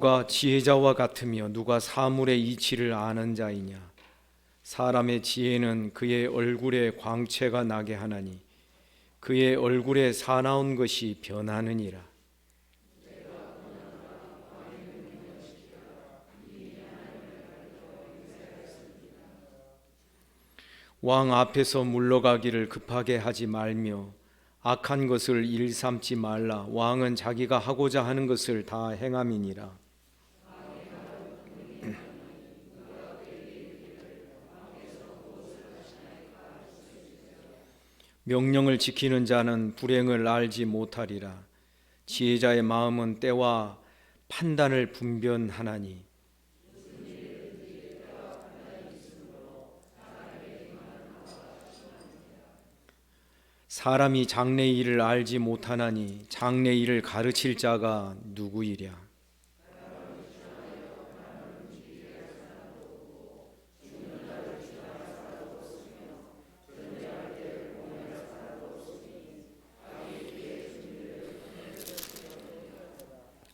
누가 지혜자와 같으며 누가 사물의 이치를 아는 자이냐. 사람의 지혜는 그의 얼굴에 광채가 나게 하나니 그의 얼굴에 사나운 것이 변하느니라. 왕 앞에서 물러가기를 급하게 하지 말며 악한 것을 일삼지 말라. 왕은 자기가 하고자 하는 것을 다 행함이니라. 명령을 지키는 자는 불행을 알지 못하리라. 지혜자의 마음은 때와 판단을 분별하나니 사람이 장래의 일을 알지 못하나니 장래의 일을 가르칠 자가 누구이랴.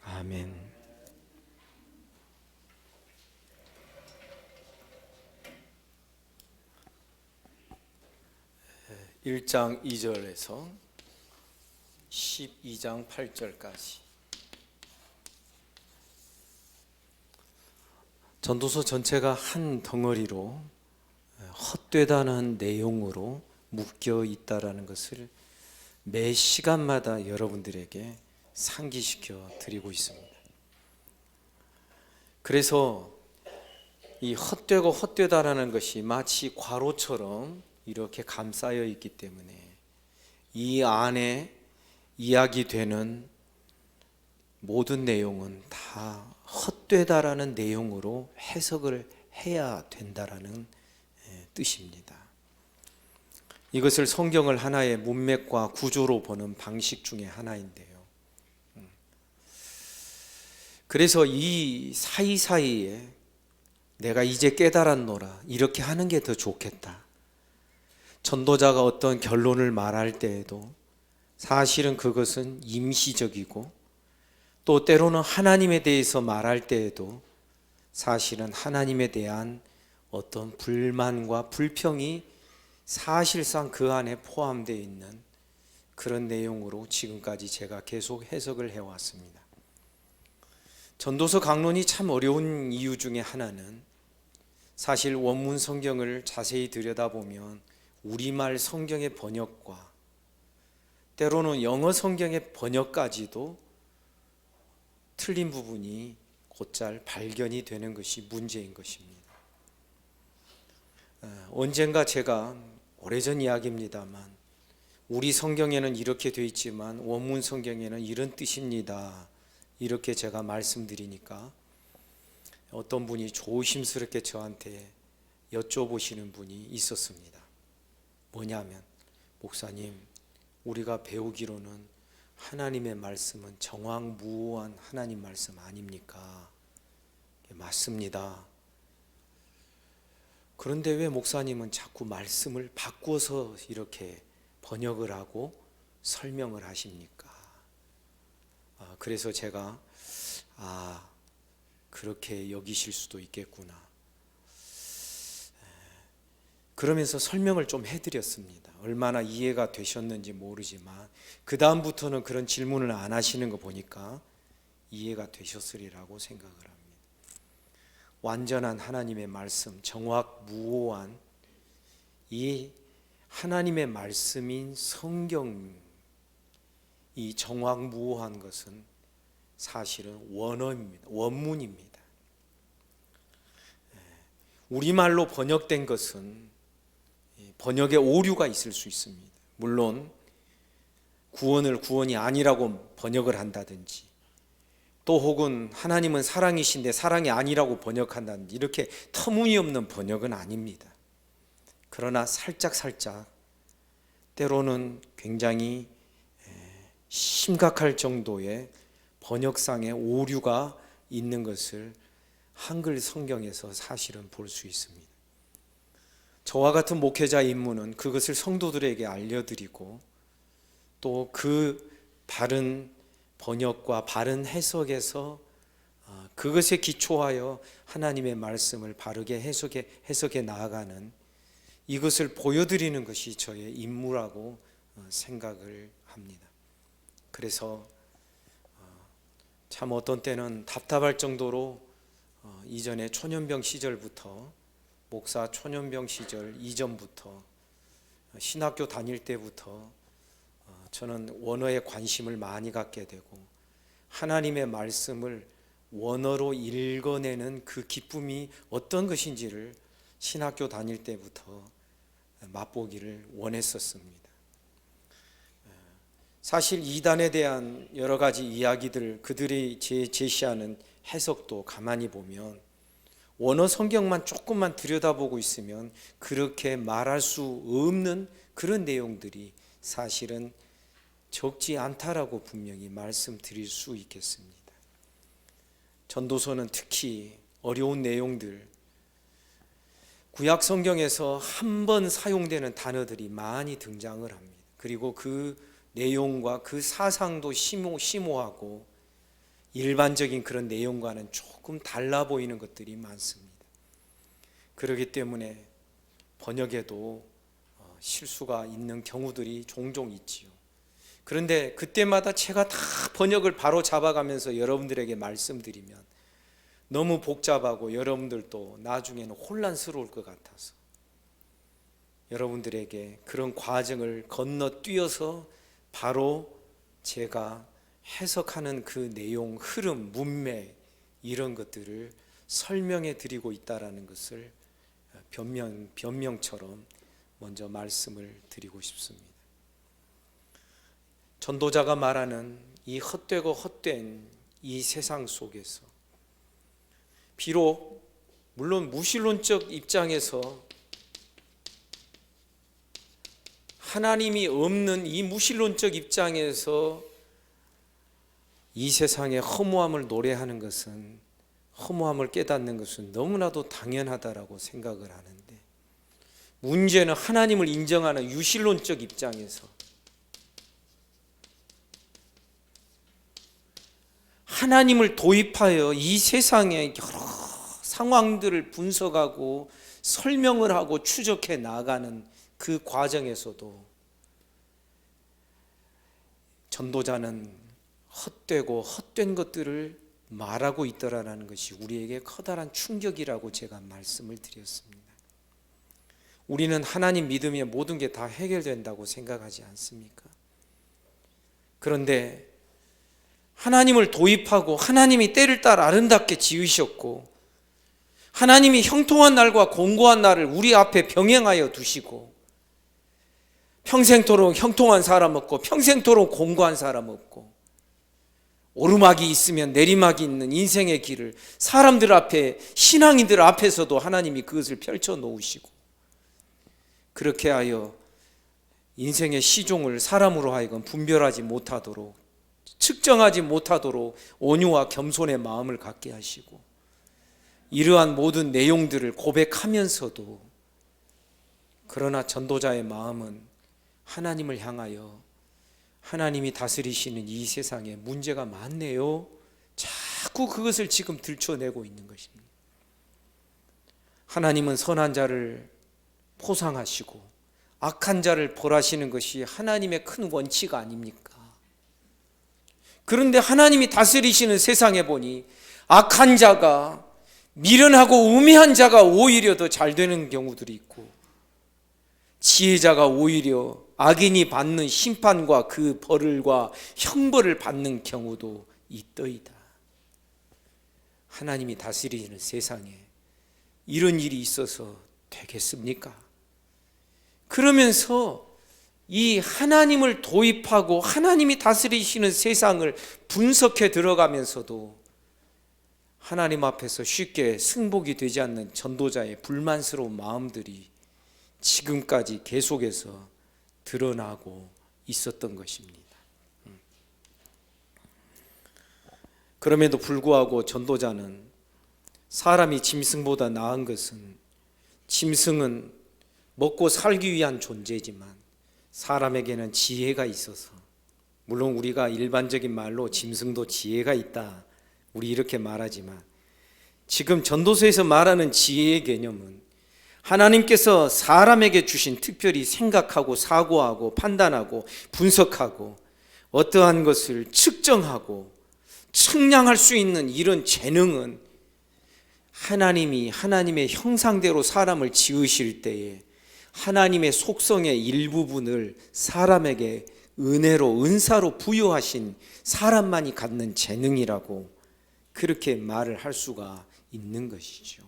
아멘. 1장 2절에서 12장 8절까지 전도서 전체가 한 덩어리로 헛되다는 내용으로 묶여 있다라는 것을 매 시간마다 여러분들에게 상기시켜 드리고 있습니다. 그래서 이 헛되고 헛되다라는 것이 마치 괄호처럼 이렇게 감싸여 있기 때문에 이 안에 이야기되는 모든 내용은 다 헛되다라는 내용으로 해석을 해야 된다라는 뜻입니다. 이것을 성경을 하나의 문맥과 구조로 보는 방식 중에 하나인데요. 그래서 이 사이사이에 내가 이제 깨달았노라 이렇게 하는 게 더 좋겠다. 전도자가 어떤 결론을 말할 때에도 사실은 그것은 임시적이고 또 때로는 하나님에 대해서 말할 때에도 사실은 하나님에 대한 어떤 불만과 불평이 사실상 그 안에 포함되어 있는 그런 내용으로 지금까지 제가 계속 해석을 해왔습니다. 전도서 강론이 참 어려운 이유 중에 하나는 사실 원문 성경을 자세히 들여다보면 우리말 성경의 번역과 때로는 영어 성경의 번역까지도 틀린 부분이 곧잘 발견이 되는 것이 문제인 것입니다. 언젠가 제가 오래전 이야기입니다만 우리 성경에는 이렇게 되어 있지만 원문 성경에는 이런 뜻입니다. 이렇게 제가 말씀드리니까 어떤 분이 조심스럽게 저한테 여쭤보시는 분이 있었습니다. 뭐냐면 목사님, 우리가 배우기로는 하나님의 말씀은 정확무오한 하나님 말씀 아닙니까? 맞습니다. 그런데 왜 목사님은 자꾸 말씀을 바꾸어서 이렇게 번역을 하고 설명을 하십니까? 그래서 제가 그렇게 여기실 수도 있겠구나. 그러면서 설명을 좀 해드렸습니다. 얼마나 이해가 되셨는지 모르지만 그 다음부터는 그런 질문을 안 하시는 거 보니까 이해가 되셨으리라고 생각을 합니다. 완전한 하나님의 말씀, 정확무오한 이 하나님의 말씀인 성경, 이 정확무오한 것은 사실은 원어입니다. 원문입니다. 우리말로 번역된 것은 번역에 오류가 있을 수 있습니다. 물론 구원을 구원이 아니라고 번역을 한다든지 또 혹은 하나님은 사랑이신데 사랑이 아니라고 번역한다든지 이렇게 터무니없는 번역은 아닙니다. 그러나 살짝 때로는 굉장히 심각할 정도의 번역상의 오류가 있는 것을 한글 성경에서 사실은 볼 수 있습니다. 저와 같은 목회자 임무는 그것을 성도들에게 알려드리고 또 그 바른 번역과 바른 해석에서 그것에 기초하여 하나님의 말씀을 바르게 해석해 나아가는 이것을 보여드리는 것이 저의 임무라고 생각을 합니다. 그래서 참 어떤 때는 답답할 정도로 이전에 초년병 시절부터, 목사 초년병 시절 이전부터, 신학교 다닐 때부터 저는 원어에 관심을 많이 갖게 되고 하나님의 말씀을 원어로 읽어내는 그 기쁨이 어떤 것인지를 신학교 다닐 때부터 맛보기를 원했었습니다. 사실 이단에 대한 여러 가지 이야기들, 그들이 제시하는 해석도 가만히 보면 원어 성경만 조금만 들여다보고 있으면 그렇게 말할 수 없는 그런 내용들이 사실은 적지 않다라고 분명히 말씀드릴 수 있겠습니다. 전도서는 특히 어려운 내용들, 구약 성경에서 한 번 사용되는 단어들이 많이 등장을 합니다. 그리고 그 내용과 그 사상도 심오하고 일반적인 그런 내용과는 조금 달라 보이는 것들이 많습니다. 그렇기 때문에 번역에도 실수가 있는 경우들이 종종 있지요. 그런데 그때마다 제가 다 번역을 바로 잡아가면서 여러분들에게 말씀드리면 너무 복잡하고 여러분들도 나중에는 혼란스러울 것 같아서 여러분들에게 그런 과정을 건너뛰어서 바로 제가 해석하는 그 내용, 흐름, 문맥 이런 것들을 설명해 드리고 있다는 것을 변명처럼 먼저 말씀을 드리고 싶습니다. 전도자가 말하는 이 헛되고 헛된 이 세상 속에서 비록 물론 무신론적 입장에서 하나님이 없는 이 무신론적 입장에서 이 세상의 허무함을 노래하는 것은, 허무함을 깨닫는 것은 너무나도 당연하다라고 생각을 하는데, 문제는 하나님을 인정하는 유신론적 입장에서 하나님을 도입하여 이 세상의 여러 상황들을 분석하고 설명을 하고 추적해 나가는 그 과정에서도 전도자는 헛되고 헛된 것들을 말하고 있더라라는 것이 우리에게 커다란 충격이라고 제가 말씀을 드렸습니다. 우리는 하나님 믿으면 모든 게 다 해결된다고 생각하지 않습니까? 그런데 하나님을 도입하고 하나님이 때를 따라 아름답게 지으셨고 하나님이 형통한 날과 공고한 날을 우리 앞에 병행하여 두시고 평생토록 형통한 사람 없고 평생토록 공고한 사람 없고 오르막이 있으면 내리막이 있는 인생의 길을 사람들 앞에, 신앙인들 앞에서도 하나님이 그것을 펼쳐 놓으시고 그렇게 하여 인생의 시종을 사람으로 하여금 분별하지 못하도록, 측정하지 못하도록 온유와 겸손의 마음을 갖게 하시고 이러한 모든 내용들을 고백하면서도 그러나 전도자의 마음은 하나님을 향하여 하나님이 다스리시는 이 세상에 문제가 많네요. 자꾸 그것을 지금 들춰내고 있는 것입니다. 하나님은 선한 자를 포상하시고 악한 자를 벌하시는 것이 하나님의 큰 원칙 아닙니까? 그런데 하나님이 다스리시는 세상에 보니 악한 자가, 미련하고 우매한 자가 오히려 더 잘 되는 경우들이 있고 지혜자가 오히려 악인이 받는 심판과 그 벌과 형벌을 받는 경우도 있더이다. 하나님이 다스리는 세상에 이런 일이 있어서 되겠습니까? 그러면서 이 하나님을 도입하고 하나님이 다스리시는 세상을 분석해 들어가면서도 하나님 앞에서 쉽게 승복이 되지 않는 전도자의 불만스러운 마음들이 지금까지 계속해서 드러나고 있었던 것입니다. 그럼에도 불구하고 전도자는 사람이 짐승보다 나은 것은, 짐승은 먹고 살기 위한 존재지만 사람에게는 지혜가 있어서, 물론 우리가 일반적인 말로 짐승도 지혜가 있다 우리 이렇게 말하지만 지금 전도서에서 말하는 지혜의 개념은 하나님께서 사람에게 주신 특별히 생각하고 사고하고 판단하고 분석하고 어떠한 것을 측정하고 측량할 수 있는 이런 재능은 하나님이 하나님의 형상대로 사람을 지으실 때에 하나님의 속성의 일부분을 사람에게 은혜로 은사로 부여하신 사람만이 갖는 재능이라고 그렇게 말을 할 수가 있는 것이죠.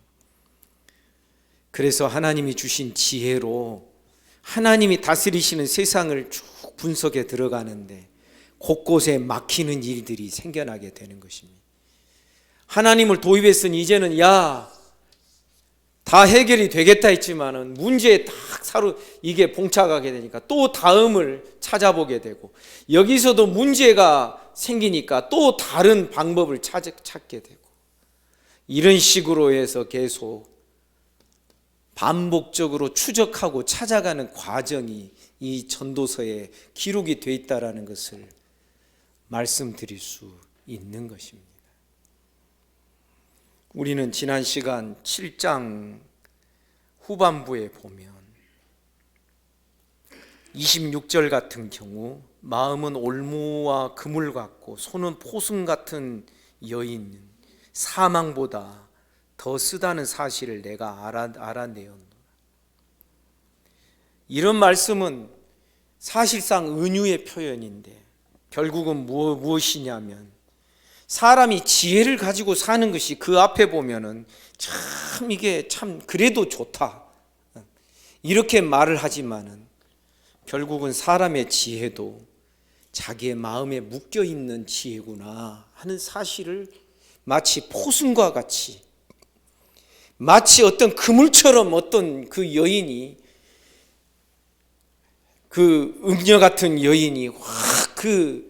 그래서 하나님이 주신 지혜로 하나님이 다스리시는 세상을 쭉 분석에 들어가는데 곳곳에 막히는 일들이 생겨나게 되는 것입니다. 하나님을 도입했으니 이제는 다 해결이 되겠다 했지만은 문제에 딱 이게 봉착하게 되니까 또 다음을 찾아보게 되고 여기서도 문제가 생기니까 또 다른 방법을 찾게 되고 이런 식으로 해서 계속 반복적으로 추적하고 찾아가는 과정이 이 전도서에 기록이 되어 있다는 것을 말씀드릴 수 있는 것입니다. 우리는 지난 시간 7장 후반부에 보면 26절 같은 경우 마음은 올무와 그물 같고 손은 포승 같은 여인 사망보다 더 쓰다는 사실을 내가 알아내었노라. 이런 말씀은 사실상 은유의 표현인데 결국은 무엇이냐면 사람이 지혜를 가지고 사는 것이 그 앞에 보면은 참 이게 참 그래도 좋다 이렇게 말을 하지만은 결국은 사람의 지혜도 자기의 마음에 묶여 있는 지혜구나 하는 사실을 마치 포승과 같이 마치 어떤 그물처럼 어떤 그 여인이 그 음녀 같은 여인이 확 그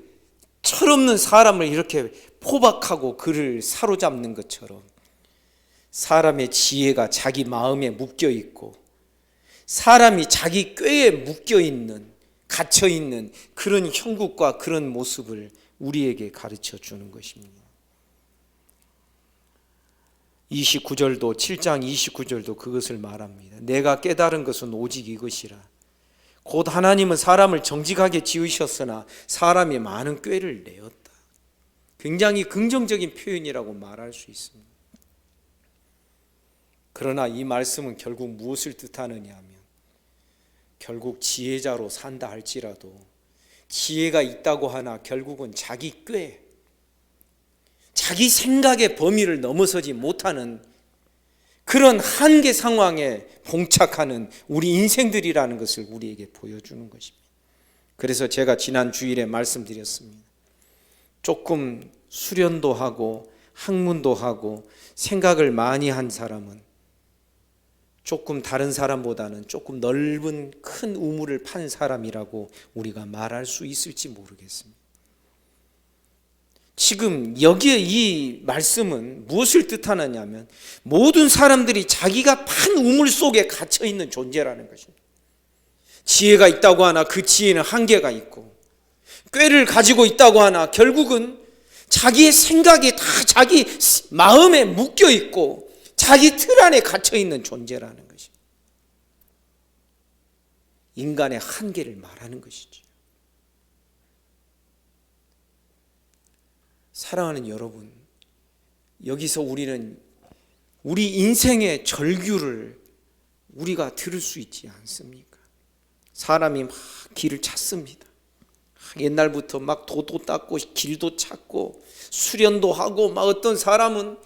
철없는 사람을 이렇게 포박하고 그를 사로잡는 것처럼 사람의 지혜가 자기 마음에 묶여 있고 사람이 자기 꾀에 묶여 있는 갇혀 있는 그런 형국과 그런 모습을 우리에게 가르쳐 주는 것입니다. 29절도 7장 29절도 그것을 말합니다. 내가 깨달은 것은 오직 이것이라. 곧 하나님은 사람을 정직하게 지으셨으나 사람이 많은 꾀를 내었다. 굉장히 긍정적인 표현이라고 말할 수 있습니다. 그러나 이 말씀은 결국 무엇을 뜻하느냐 하면 결국 지혜자로 산다 할지라도 지혜가 있다고 하나 결국은 자기 꾀, 자기 생각의 범위를 넘어서지 못하는 그런 한계 상황에 봉착하는 우리 인생들이라는 것을 우리에게 보여주는 것입니다. 그래서 제가 지난 주일에 말씀드렸습니다. 조금 수련도 하고 학문도 하고 생각을 많이 한 사람은 조금 다른 사람보다는 조금 넓은 큰 우물을 판 사람이라고 우리가 말할 수 있을지 모르겠습니다. 지금 여기에 이 말씀은 무엇을 뜻하느냐 하면 모든 사람들이 자기가 판 우물 속에 갇혀 있는 존재라는 것입니다. 지혜가 있다고 하나 그 지혜는 한계가 있고 꾀를 가지고 있다고 하나 결국은 자기의 생각이 다 자기 마음에 묶여 있고 자기 틀 안에 갇혀 있는 존재라는 것입니다. 인간의 한계를 말하는 것이죠. 사랑하는 여러분, 여기서 우리는 우리 인생의 절규를 우리가 들을 수 있지 않습니까? 사람이 막 길을 찾습니다. 옛날부터 막 도도 닦고 길도 찾고 수련도 하고 막 어떤 사람은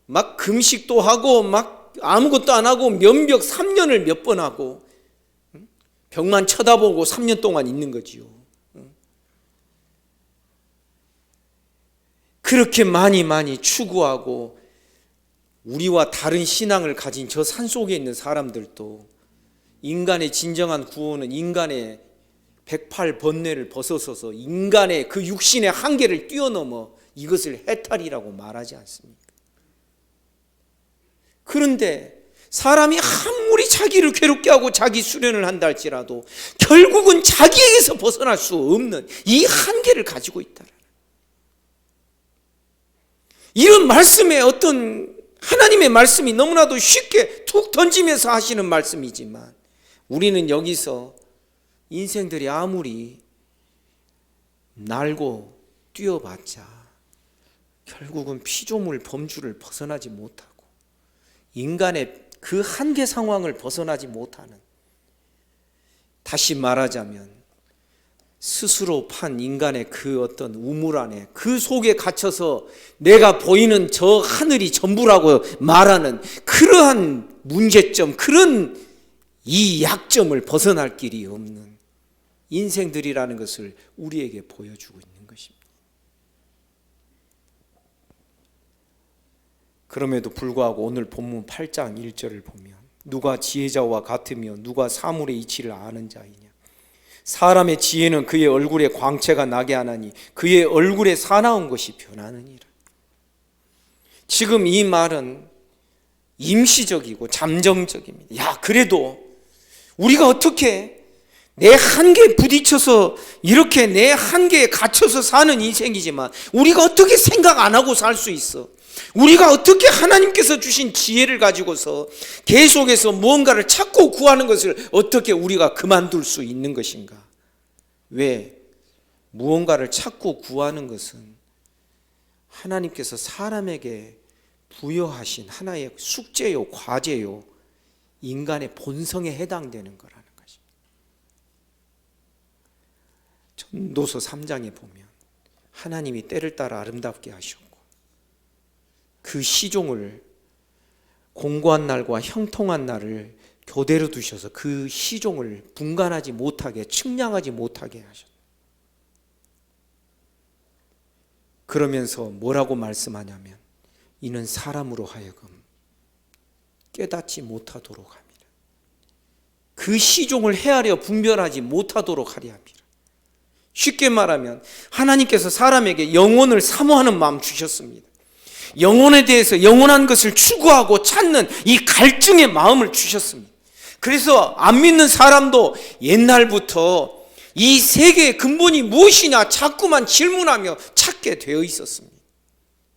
막 금식도 하고 막 아무것도 안 하고 면벽 3년을 몇 번 하고 벽만 쳐다보고 3년 동안 있는 거지요. 그렇게 많이 추구하고 우리와 다른 신앙을 가진 저 산속에 있는 사람들도 인간의 진정한 구원은 인간의 108번뇌를 벗어서서 인간의 그 육신의 한계를 뛰어넘어 이것을 해탈이라고 말하지 않습니까? 그런데 사람이 아무리 자기를 괴롭게 하고 자기 수련을 한다 할지라도 결국은 자기에게서 벗어날 수 없는 이 한계를 가지고 있다. 이런 말씀에 어떤 하나님의 말씀이 너무나도 쉽게 툭 던지면서 하시는 말씀이지만 우리는 여기서 인생들이 아무리 날고 뛰어봤자 결국은 피조물 범주를 벗어나지 못하고 인간의 그 한계 상황을 벗어나지 못하는, 다시 말하자면 스스로 판 인간의 그 어떤 우물 안에 그 속에 갇혀서 내가 보이는 저 하늘이 전부라고 말하는 그러한 문제점, 그런 이 약점을 벗어날 길이 없는 인생들이라는 것을 우리에게 보여주고 있는 것입니다. 그럼에도 불구하고 오늘 본문 8장 1절을 보면 누가 지혜자와 같으며 누가 사물의 이치를 아는 자이냐, 사람의 지혜는 그의 얼굴에 광채가 나게 하나니 그의 얼굴에 사나운 것이 변하느니라. 지금 이 말은 임시적이고 잠정적입니다. 야, 그래도 우리가 어떻게 내 한계에 부딪혀서 이렇게 내 한계에 갇혀서 사는 인생이지만 우리가 어떻게 생각 안 하고 살 수 있어? 우리가 어떻게 하나님께서 주신 지혜를 가지고서 계속해서 무언가를 찾고 구하는 것을 어떻게 우리가 그만둘 수 있는 것인가? 왜? 무언가를 찾고 구하는 것은 하나님께서 사람에게 부여하신 하나의 숙제요, 과제요, 인간의 본성에 해당되는 거라는 것입니다. 전도서 3장에 보면 하나님이 때를 따라 아름답게 하셨고 그 시종을 공고한 날과 형통한 날을 교대로 두셔서 그 시종을 분간하지 못하게, 측량하지 못하게 하셨다. 그러면서 뭐라고 말씀하냐면 이는 사람으로 하여금 깨닫지 못하도록 합니다. 그 시종을 헤아려 분별하지 못하도록 하려 합니다. 쉽게 말하면 하나님께서 사람에게 영혼을 사모하는 마음 주셨습니다. 영혼에 대해서 영원한 것을 추구하고 찾는 이 갈증의 마음을 주셨습니다. 그래서 안 믿는 사람도 옛날부터 이 세계의 근본이 무엇이냐 자꾸만 질문하며 찾게 되어 있었습니다.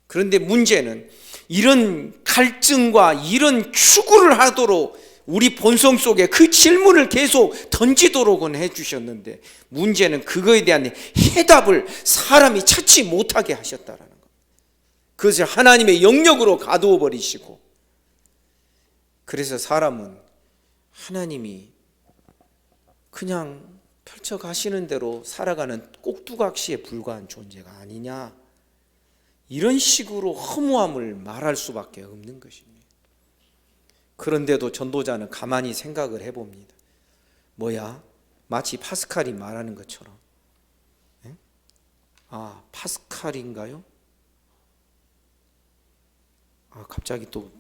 그런데 문제는 이런 갈증과 이런 추구를 하도록 우리 본성 속에 그 질문을 계속 던지도록은 해주셨는데 문제는 그거에 대한 해답을 사람이 찾지 못하게 하셨다라는 것. 그것을 하나님의 영역으로 가두어 버리시고, 그래서 사람은 하나님이 그냥 펼쳐가시는 대로 살아가는 꼭두각시에 불과한 존재가 아니냐, 이런 식으로 허무함을 말할 수밖에 없는 것입니다. 그런데도 전도자는 가만히 생각을 해봅니다. 뭐야? 마치 파스칼이 말하는 것처럼. 아, 파스칼인가요? 갑자기 또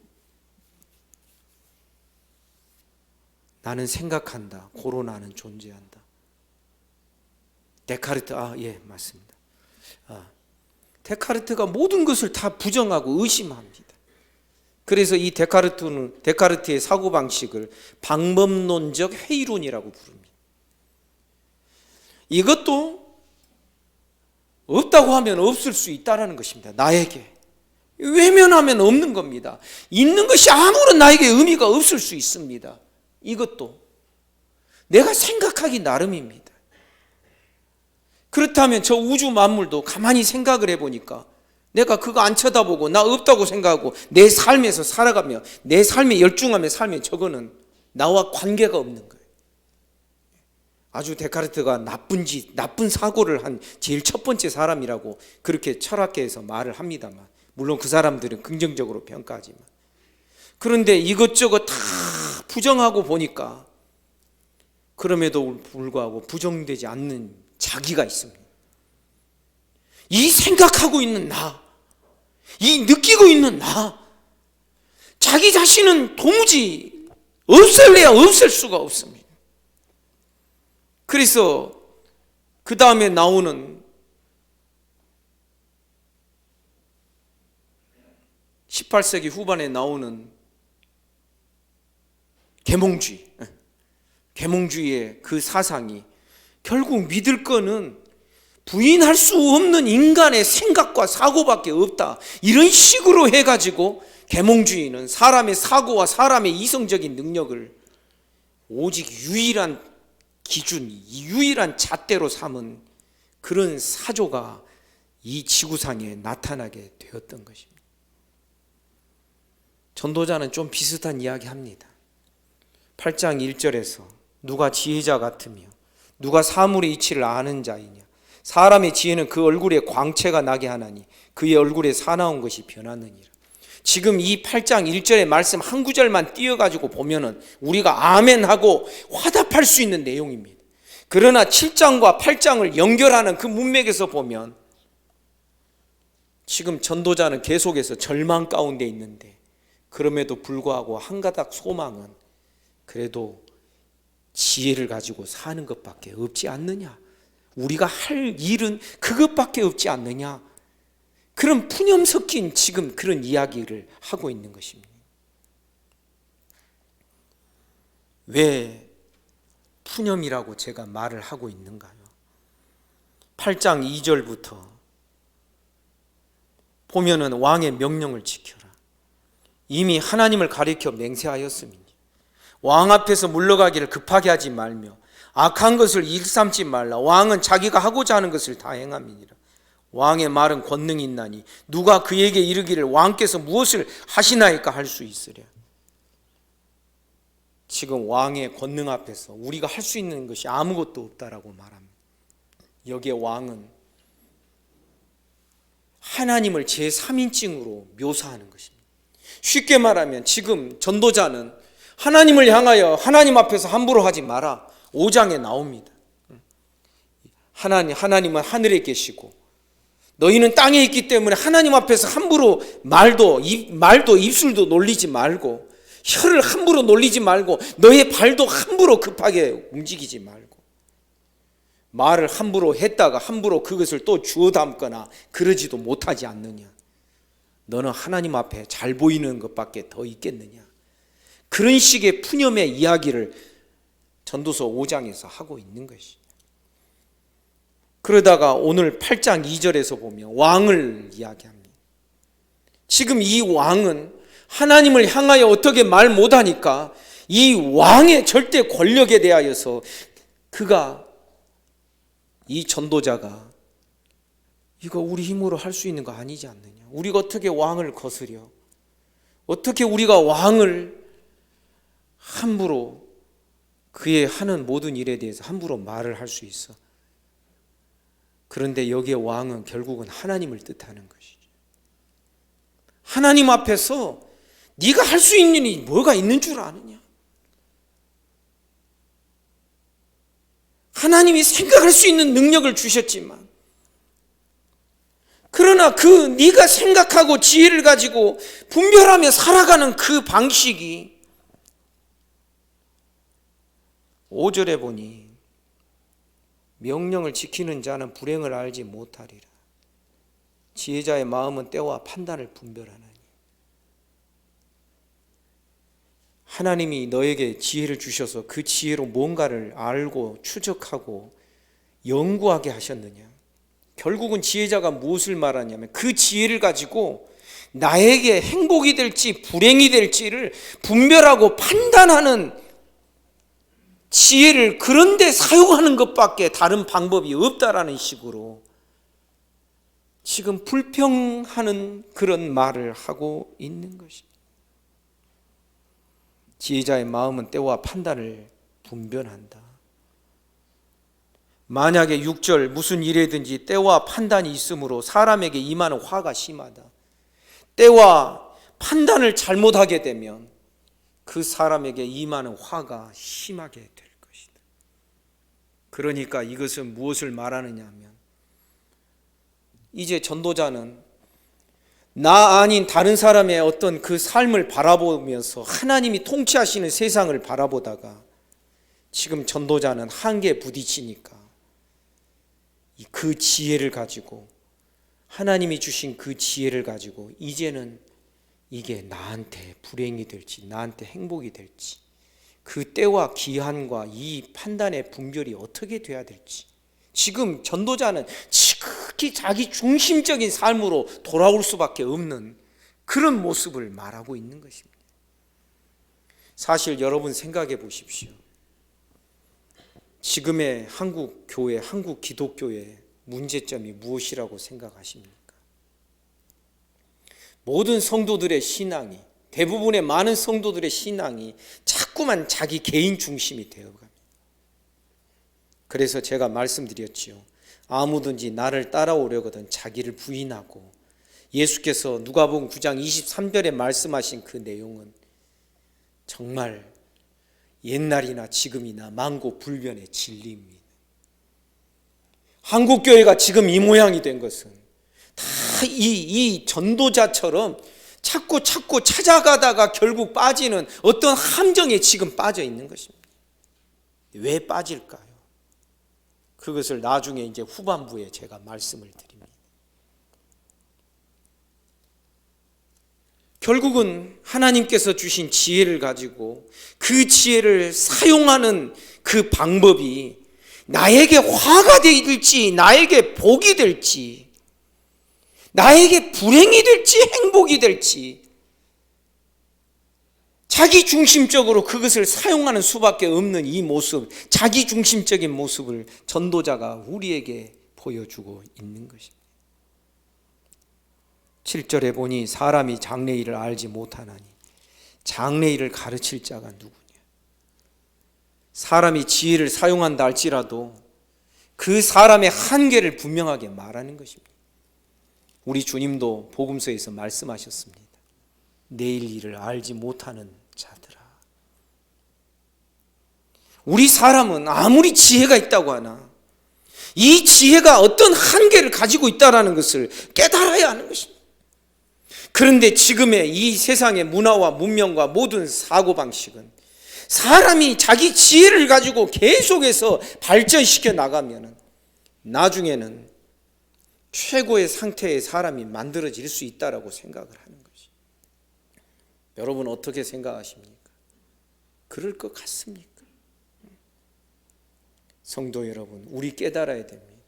나는 생각한다, 고로 나는 존재한다. 데카르트, 예, 맞습니다. 데카르트가 모든 것을 다 부정하고 의심합니다. 그래서 이 데카르트의 사고방식을 방법론적 회의론이라고 부릅니다. 이것도 없다고 하면 없을 수 있다는 것입니다. 나에게 외면하면 없는 겁니다. 있는 것이 아무런 나에게 의미가 없을 수 있습니다. 이것도 내가 생각하기 나름입니다. 그렇다면 저 우주 만물도 가만히 생각을 해보니까 내가 그거 안 쳐다보고 나 없다고 생각하고 내 삶에서 살아가며 내 삶에 열중하며 살면 저거는 나와 관계가 없는 거예요. 아주 데카르트가 나쁜 사고를 한 제일 첫 번째 사람이라고 그렇게 철학계에서 말을 합니다만, 물론 그 사람들은 긍정적으로 평가하지만, 그런데 이것저것 다 부정하고 보니까 그럼에도 불구하고 부정되지 않는 자기가 있습니다. 이 생각하고 있는 나, 이 느끼고 있는 나, 자기 자신은 도무지 없앨래야 없앨 수가 없습니다. 그래서 그 다음에 나오는 18세기 후반에 나오는 계몽주의의 그 사상이 결국 믿을 거는 부인할 수 없는 인간의 생각과 사고밖에 없다, 이런 식으로 해가지고 계몽주의는 사람의 사고와 사람의 이성적인 능력을 오직 유일한 기준, 유일한 잣대로 삼은 그런 사조가 이 지구상에 나타나게 되었던 것입니다. 전도자는 좀 비슷한 이야기 합니다. 8장 1절에서 누가 지혜자 같으며 누가 사물의 이치를 아는 자이냐, 사람의 지혜는 그 얼굴에 광채가 나게 하나니 그의 얼굴에 사나운 것이 변하느니라. 지금 이 8장 1절의 말씀 한 구절만 띄어가지고 보면은 우리가 아멘하고 화답할 수 있는 내용입니다. 그러나 7장과 8장을 연결하는 그 문맥에서 보면 지금 전도자는 계속해서 절망 가운데 있는데, 그럼에도 불구하고 한 가닥 소망은 그래도 지혜를 가지고 사는 것밖에 없지 않느냐, 우리가 할 일은 그것밖에 없지 않느냐, 그런 푸념 섞인 지금 그런 이야기를 하고 있는 것입니다. 왜 푸념이라고 제가 말을 하고 있는가요? 8장 2절부터 보면은 왕의 명령을 지켜라, 이미 하나님을 가리켜 맹세하였습니다. 왕 앞에서 물러가기를 급하게 하지 말며 악한 것을 일삼지 말라. 왕은 자기가 하고자 하는 것을 다 행함이니라. 왕의 말은 권능이 있나니 누가 그에게 이르기를 왕께서 무엇을 하시나이까 할 수 있으랴. 지금 왕의 권능 앞에서 우리가 할 수 있는 것이 아무것도 없다라고 말합니다. 여기에 왕은 하나님을 제3인칭으로 묘사하는 것입니다. 쉽게 말하면 지금 전도자는 하나님을 향하여 하나님 앞에서 함부로 하지 마라, 5장에 나옵니다. 하나님은 하늘에 계시고 너희는 땅에 있기 때문에 하나님 앞에서 함부로 말도 입술도 놀리지 말고 혀를 함부로 놀리지 말고 너의 발도 함부로 급하게 움직이지 말고, 말을 함부로 했다가 함부로 그것을 또 주워 담거나 그러지도 못하지 않느냐. 너는 하나님 앞에 잘 보이는 것밖에 더 있겠느냐. 그런 식의 푸념의 이야기를 전도서 5장에서 하고 있는 것이. 그러다가 오늘 8장 2절에서 보면 왕을 이야기합니다. 지금 이 왕은 하나님을 향하여 어떻게 말 못하니까 이 왕의 절대 권력에 대하여서 그가, 이 전도자가 이거 우리 힘으로 할 수 있는 거 아니지 않느냐, 우리가 어떻게 왕을 거스려, 어떻게 우리가 왕을 함부로 그의 하는 모든 일에 대해서 함부로 말을 할 수 있어. 그런데 여기에 왕은 결국은 하나님을 뜻하는 것이죠. 하나님 앞에서 네가 할 수 있는 일이 뭐가 있는 줄 아느냐, 하나님이 생각할 수 있는 능력을 주셨지만, 그러나 그 네가 생각하고 지혜를 가지고 분별하며 살아가는 그 방식이 5절에 보니 명령을 지키는 자는 불행을 알지 못하리라. 지혜자의 마음은 때와 판단을 분별하나니. 하나님이 너에게 지혜를 주셔서 그 지혜로 뭔가를 알고 추적하고 연구하게 하셨느냐. 결국은 지혜자가 무엇을 말하냐면 그 지혜를 가지고 나에게 행복이 될지 불행이 될지를 분별하고 판단하는 지혜를 그런데 사용하는 것밖에 다른 방법이 없다라는 식으로 지금 불평하는 그런 말을 하고 있는 것입니다. 지혜자의 마음은 때와 판단을 분별한다. 만약에 6절 무슨 일에든지 때와 판단이 있으므로 사람에게 임하는 화가 심하다. 때와 판단을 잘못하게 되면 그 사람에게 임하는 화가 심하게 될 것이다. 그러니까 이것은 무엇을 말하느냐 하면, 이제 전도자는 나 아닌 다른 사람의 어떤 그 삶을 바라보면서 하나님이 통치하시는 세상을 바라보다가 지금 전도자는 한계에 부딪히니까 그 지혜를 가지고, 하나님이 주신 그 지혜를 가지고 이제는 이게 나한테 불행이 될지 나한테 행복이 될지 그 때와 기한과 이 판단의 분별이 어떻게 돼야 될지 지금 전도자는 지극히 자기 중심적인 삶으로 돌아올 수밖에 없는 그런 모습을 말하고 있는 것입니다. 사실 여러분 생각해 보십시오. 지금의 한국 교회, 한국 기독교의 문제점이 무엇이라고 생각하십니까? 모든 성도들의 신앙이, 대부분의 많은 성도들의 신앙이 자꾸만 자기 개인 중심이 되어갑니다. 그래서 제가 말씀드렸지요. 아무든지 나를 따라오려거든 자기를 부인하고, 예수께서 누가복음 9장 23절에 말씀하신 그 내용은 정말 옛날이나 지금이나 만고불변의 진리입니다. 한국교회가 지금 이 모양이 된 것은 다 이 전도자처럼 자꾸 찾아가다가 결국 빠지는 어떤 함정에 지금 빠져 있는 것입니다. 왜 빠질까요? 그것을 나중에 이제 후반부에 제가 말씀을 드립니다. 결국은 하나님께서 주신 지혜를 가지고 그 지혜를 사용하는 그 방법이 나에게 화가 될지, 나에게 복이 될지, 나에게 불행이 될지 행복이 될지, 자기 중심적으로 그것을 사용하는 수밖에 없는 이 모습, 자기 중심적인 모습을 전도자가 우리에게 보여주고 있는 것입니다. 7절에 보니 사람이 장래일을 알지 못하나니 장래일을 가르칠 자가 누구냐. 사람이 지혜를 사용한다 할지라도 그 사람의 한계를 분명하게 말하는 것입니다. 우리 주님도 복음서에서 말씀하셨습니다. 내일 일을 알지 못하는 자들아. 우리 사람은 아무리 지혜가 있다고 하나 이 지혜가 어떤 한계를 가지고 있다는 것을 깨달아야 하는 것입니다. 그런데 지금의 이 세상의 문화와 문명과 모든 사고방식은 사람이 자기 지혜를 가지고 계속해서 발전시켜 나가면 나중에는 최고의 상태의 사람이 만들어질 수 있다고 생각을 하는 것이. 여러분 어떻게 생각하십니까? 그럴 것 같습니까? 성도 여러분, 우리 깨달아야 됩니다.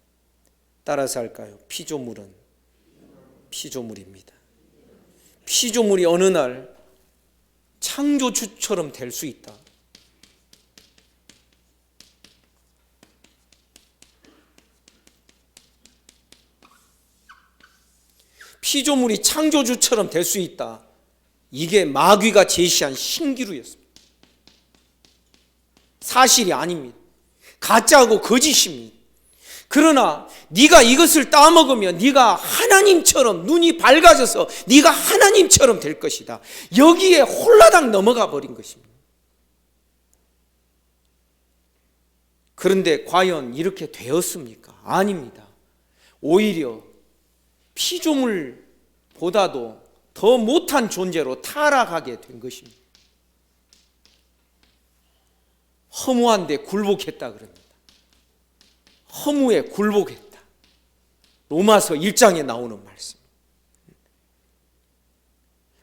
따라서 할까요? 피조물은 피조물입니다. 피조물이 어느 날 창조주처럼 될 수 있다. 피조물이 창조주처럼 될 수 있다. 이게 마귀가 제시한 신기루였습니다. 사실이 아닙니다. 가짜고 거짓입니다. 그러나 네가 이것을 따먹으면 네가 하나님처럼 눈이 밝아져서 네가 하나님처럼 될 것이다. 여기에 홀라당 넘어가 버린 것입니다. 그런데 과연 이렇게 되었습니까? 아닙니다. 오히려 피조물보다도 더 못한 존재로 타락하게 된 것입니다. 허무한데 굴복했다 그럽니다. 허무에 굴복했다. 로마서 1장에 나오는 말씀.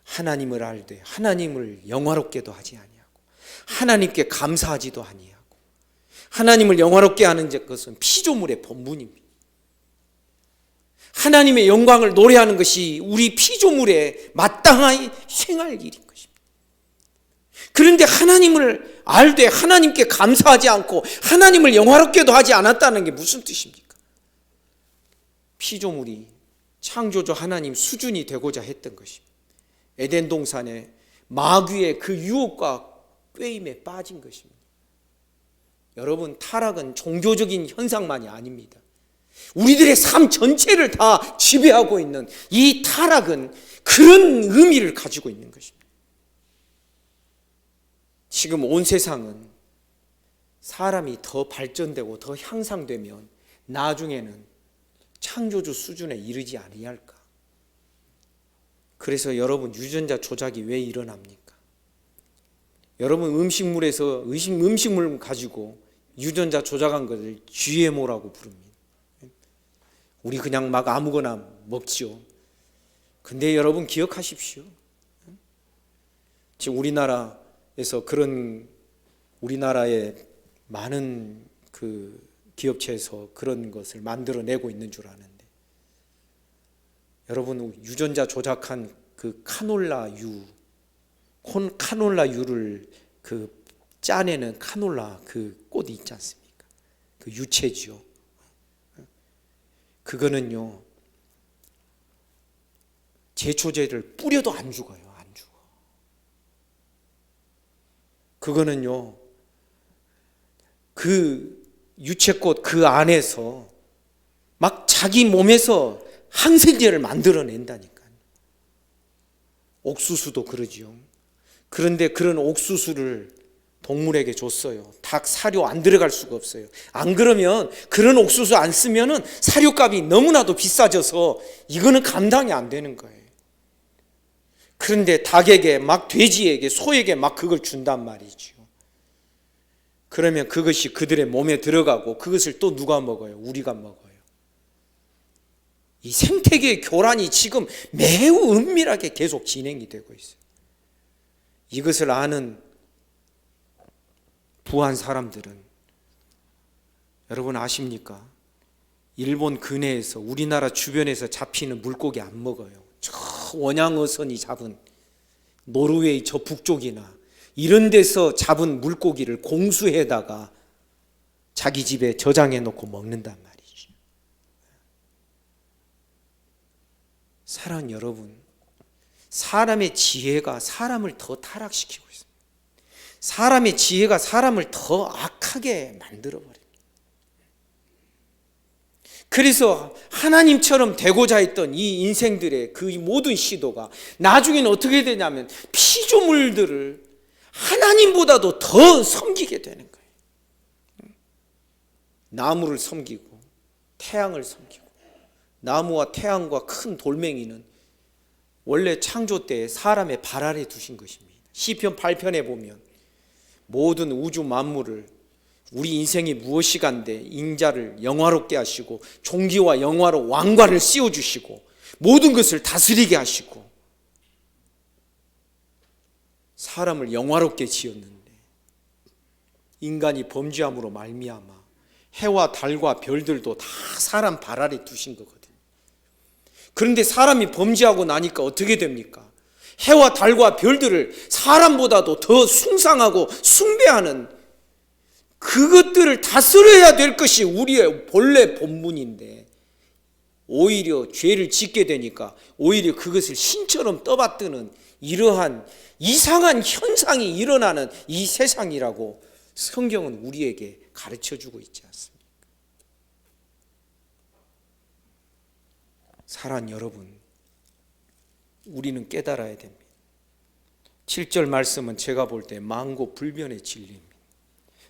하나님을 알되 하나님을 영화롭게도 하지 아니하고 하나님께 감사하지도 아니하고 하나님을 영화롭게 하는 것은 피조물의 본분입니다. 하나님의 영광을 노래하는 것이 우리 피조물에 마땅하게 행할 일인 것입니다. 그런데 하나님을 알되 하나님께 감사하지 않고 하나님을 영화롭게도 하지 않았다는 게 무슨 뜻입니까? 피조물이 창조주 하나님 수준이 되고자 했던 것입니다. 에덴 동산에 마귀의 그 유혹과 꾀임에 빠진 것입니다. 여러분, 타락은 종교적인 현상만이 아닙니다. 우리들의 삶 전체를 다 지배하고 있는 이 타락은 그런 의미를 가지고 있는 것입니다. 지금 온 세상은 사람이 더 발전되고 더 향상되면 나중에는 창조주 수준에 이르지 아니할까. 그래서 여러분, 유전자 조작이 왜 일어납니까? 여러분, 음식물 가지고 유전자 조작한 것을 GMO라고 부릅니다. 우리 그냥 막 아무거나 먹죠. 근데 여러분 기억하십시오. 지금 우리나라에서 그런 우리나라의 많은 그 기업체에서 그런 것을 만들어내고 있는 줄 아는데, 여러분 유전자 조작한 그 카놀라유를 그 짜내는 카놀라 그 꽃이 있지 않습니까? 그 유채지요. 그거는요 제초제를 뿌려도 안 죽어요. 안 죽어. 그거는요 그 유채꽃 그 안에서 막 자기 몸에서 항생제를 만들어낸다니까요. 옥수수도 그러지요. 그런데 그런 옥수수를 동물에게 줬어요. 닭 사료 안 들어갈 수가 없어요. 안 그러면 그런 옥수수 안 쓰면은 사료값이 너무나도 비싸져서 이거는 감당이 안 되는 거예요. 그런데 닭에게 막 돼지에게 소에게 막 그걸 준단 말이죠. 그러면 그것이 그들의 몸에 들어가고 그것을 또 누가 먹어요? 우리가 먹어요. 이 생태계의 교란이 지금 매우 은밀하게 계속 진행이 되고 있어요. 이것을 아는 부한 사람들은 여러분 아십니까? 일본 근해에서 우리나라 주변에서 잡히는 물고기 안 먹어요. 저 원양어선이 잡은 노르웨이 저 북쪽이나 이런 데서 잡은 물고기를 공수해다가 자기 집에 저장해 놓고 먹는단 말이죠. 사랑 여러분, 사람의 지혜가 사람을 더 타락시키고 있습니다. 사람의 지혜가 사람을 더 악하게 만들어버립니다. 그래서 하나님처럼 되고자 했던 이 인생들의 그 모든 시도가 나중에는 어떻게 되냐면 피조물들을 하나님보다도 더 섬기게 되는 거예요. 나무를 섬기고 태양을 섬기고, 나무와 태양과 큰 돌멩이는 원래 창조 때 사람의 발 아래 두신 것입니다. 시편 8편에 보면 모든 우주 만물을 우리 인생이 무엇이간데 인자를 영화롭게 하시고 종기와 영화로 왕관을 씌워주시고 모든 것을 다스리게 하시고 사람을 영화롭게 지었는데 인간이 범죄함으로 말미암아 해와 달과 별들도 다 사람 발 아래 두신 거거든요. 그런데 사람이 범죄하고 나니까 어떻게 됩니까? 해와 달과 별들을 사람보다도 더 숭상하고 숭배하는 그것들을 다스려야 될 것이 우리의 본래 본분인데 오히려 죄를 짓게 되니까 오히려 그것을 신처럼 떠받드는 이러한 이상한 현상이 일어나는 이 세상이라고 성경은 우리에게 가르쳐주고 있지 않습니까? 사랑 여러분, 우리는 깨달아야 됩니다. 7절 말씀은 제가 볼 때 만고불변의 진리입니다.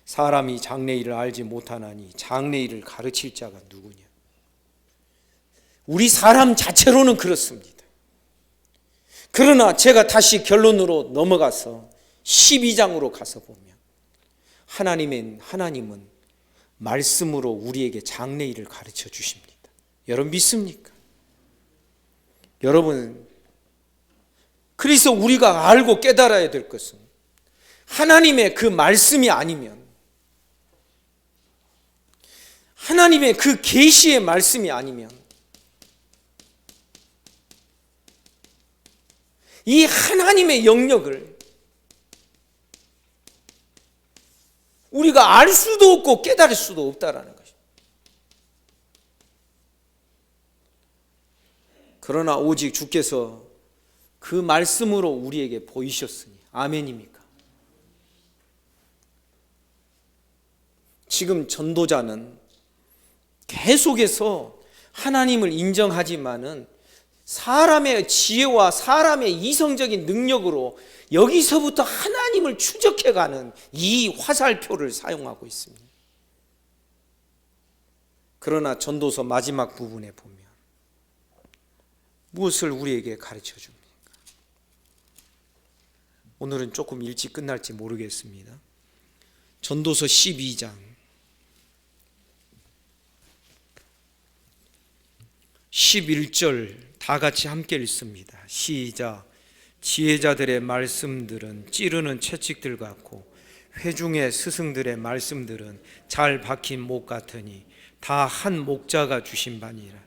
사람이 장래일을 알지 못하나니 장래일을 가르칠 자가 누구냐? 우리 사람 자체로는 그렇습니다. 그러나 제가 다시 결론으로 넘어가서 12장으로 가서 보면 하나님은 말씀으로 우리에게 장래일을 가르쳐 주십니다. 여러분 믿습니까? 여러분, 그래서 우리가 알고 깨달아야 될 것은 하나님의 그 말씀이 아니면, 하나님의 그 계시의 말씀이 아니면 이 하나님의 영역을 우리가 알 수도 없고 깨달을 수도 없다라는 것입니다. 그러나 오직 주께서 그 말씀으로 우리에게 보이셨으니 아멘입니까? 지금 전도자는 계속해서 하나님을 인정하지만은 사람의 지혜와 사람의 이성적인 능력으로 여기서부터 하나님을 추적해가는 이 화살표를 사용하고 있습니다. 그러나 전도서 마지막 부분에 보면 무엇을 우리에게 가르쳐 줍니까? 오늘은 조금 일찍 끝날지 모르겠습니다. 전도서 12장 11절 다 같이 함께 읽습니다. 시작. 지혜자들의 말씀들은 찌르는 채찍들 같고 회중의 스승들의 말씀들은 잘 박힌 목 같으니 다 한 목자가 주신 바니라.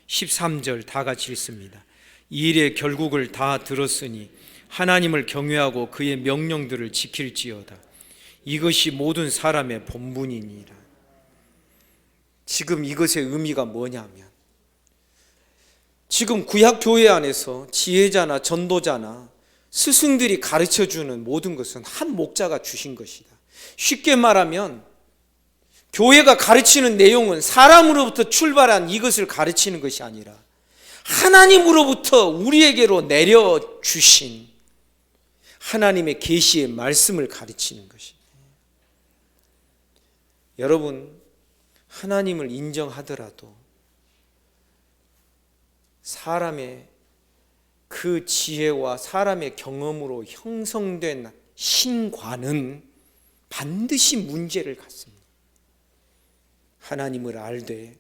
13절 다 같이 읽습니다. 이 일의 결국을 다 들었으니 하나님을 경외하고 그의 명령들을 지킬지어다. 이것이 모든 사람의 본분이니라. 지금 이것의 의미가 뭐냐면, 지금 구약교회 안에서 지혜자나 전도자나 스승들이 가르쳐주는 모든 것은 한 목자가 주신 것이다. 쉽게 말하면 교회가 가르치는 내용은 사람으로부터 출발한 이것을 가르치는 것이 아니라 하나님으로부터 우리에게로 내려주신 하나님의 계시의 말씀을 가르치는 것입니다. 여러분, 하나님을 인정하더라도 사람의 그 지혜와 사람의 경험으로 형성된 신과는 반드시 문제를 갖습니다. 하나님을 알되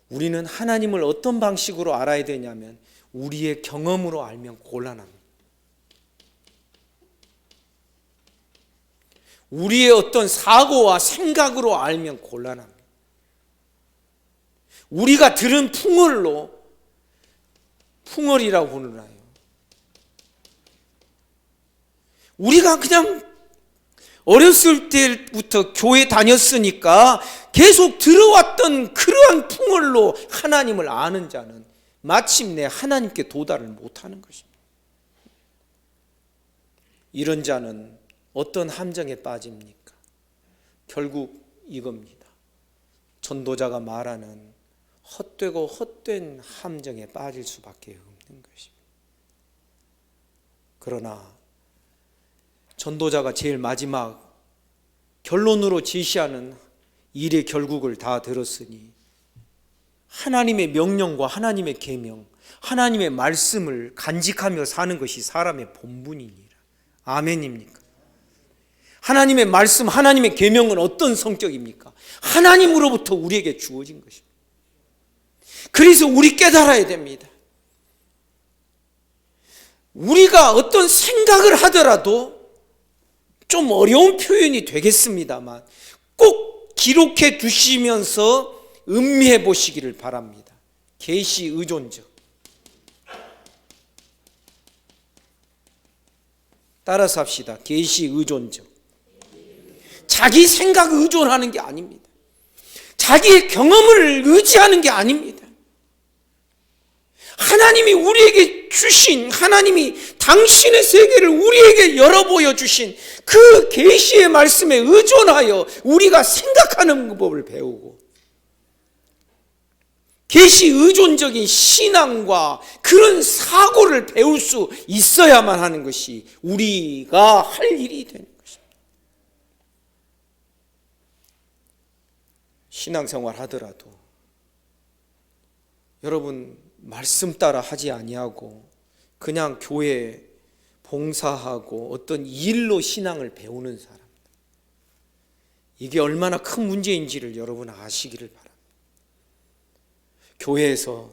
우리는 하나님을 어떤 방식으로 알아야 되냐면 우리의 경험으로 알면 곤란합니다. 우리의 어떤 사고와 생각으로 알면 곤란합니다. 우리가 들은 풍월이라고 부르나요? 우리가 그냥 어렸을 때부터 교회 다녔으니까 계속 들어왔던 그러한 풍월로 하나님을 아는 자는 마침내 하나님께 도달을 못하는 것입니다. 이런 자는 어떤 함정에 빠집니까? 결국 이겁니다. 전도자가 말하는 헛되고 헛된 함정에 빠질 수밖에 없는 것입니다. 그러나 전도자가 제일 마지막 결론으로 제시하는 일의 결국을 다 들었으니 하나님의 명령과 하나님의 계명, 하나님의 말씀을 간직하며 사는 것이 사람의 본분이니라. 아멘입니까? 하나님의 말씀, 하나님의 계명은 어떤 성격입니까? 하나님으로부터 우리에게 주어진 것입니다. 그래서 우리 깨달아야 됩니다. 우리가 어떤 생각을 하더라도 좀 어려운 표현이 되겠습니다만 꼭 기록해 두시면서 음미해 보시기를 바랍니다. 계시 의존적. 따라서 합시다. 계시 의존적. 자기 생각 의존하는 게 아닙니다. 자기의 경험을 의지하는 게 아닙니다. 하나님이 우리에게 주신, 하나님이 당신의 세계를 우리에게 열어 보여주신 그 계시의 말씀에 의존하여 우리가 생각하는 법을 배우고 계시 의존적인 신앙과 그런 사고를 배울 수 있어야만 하는 것이 우리가 할 일이 되는 것입니다. 신앙생활 하더라도 여러분 말씀 따라 하지 아니하고 그냥 교회 봉사하고 어떤 일로 신앙을 배우는 사람, 이게 얼마나 큰 문제인지를 여러분 아시기를 바랍니다. 교회에서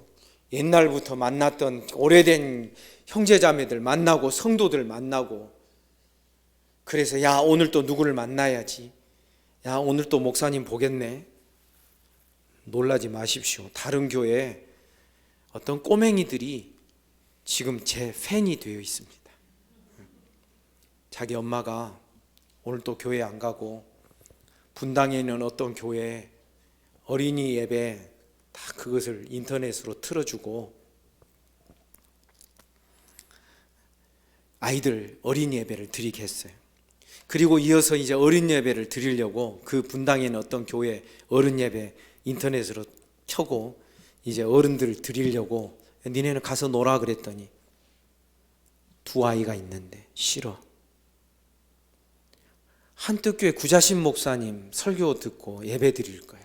옛날부터 만났던 오래된 형제자매들 만나고 성도들 만나고 그래서 야 오늘 또 누구를 만나야지, 야 오늘 또 목사님 보겠네, 놀라지 마십시오. 다른 교회에 어떤 꼬맹이들이 지금 제 팬이 되어 있습니다. 자기 엄마가 오늘 또 교회 안 가고 분당에 있는 어떤 교회 어린이 예배 다 그것을 인터넷으로 틀어주고 아이들 어린이 예배를 드리게 했어요. 그리고 이어서 이제 어린 예배를 드리려고 그 분당에 있는 어떤 교회 어른 예배 인터넷으로 켜고 이제 어른들을 드리려고 니네는 가서 놀아 그랬더니 두 아이가 있는데 싫어. 한뜻교회 구자신 목사님 설교 듣고 예배 드릴 거야.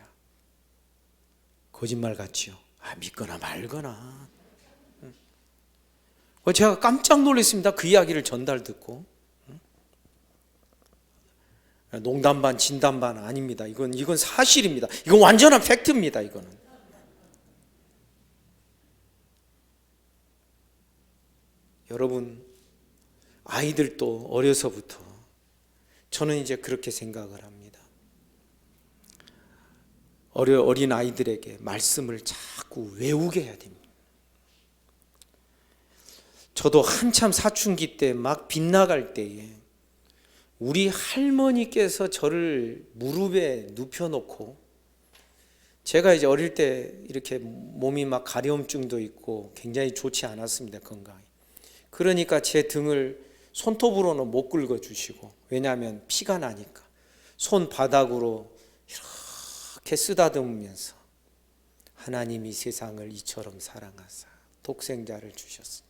거짓말 같지요? 믿거나 말거나. 제가 깜짝 놀랐습니다. 그 이야기를 전달 듣고. 농담 반 진담 반 아닙니다. 이건 사실입니다. 이건 완전한 팩트입니다. 이거는. 여러분, 아이들도 어려서부터 저는 이제 그렇게 생각을 합니다. 어린 아이들에게 말씀을 자꾸 외우게 해야 됩니다. 저도 한참 사춘기 때 막 빗나갈 때에 우리 할머니께서 저를 무릎에 눕혀놓고, 제가 이제 어릴 때 이렇게 몸이 막 가려움증도 있고 굉장히 좋지 않았습니다, 건강이. 그러니까 제 등을 손톱으로는 못 긁어주시고, 왜냐하면 피가 나니까 손바닥으로 이렇게 쓰다듬으면서 하나님이 세상을 이처럼 사랑하사 독생자를 주셨으니,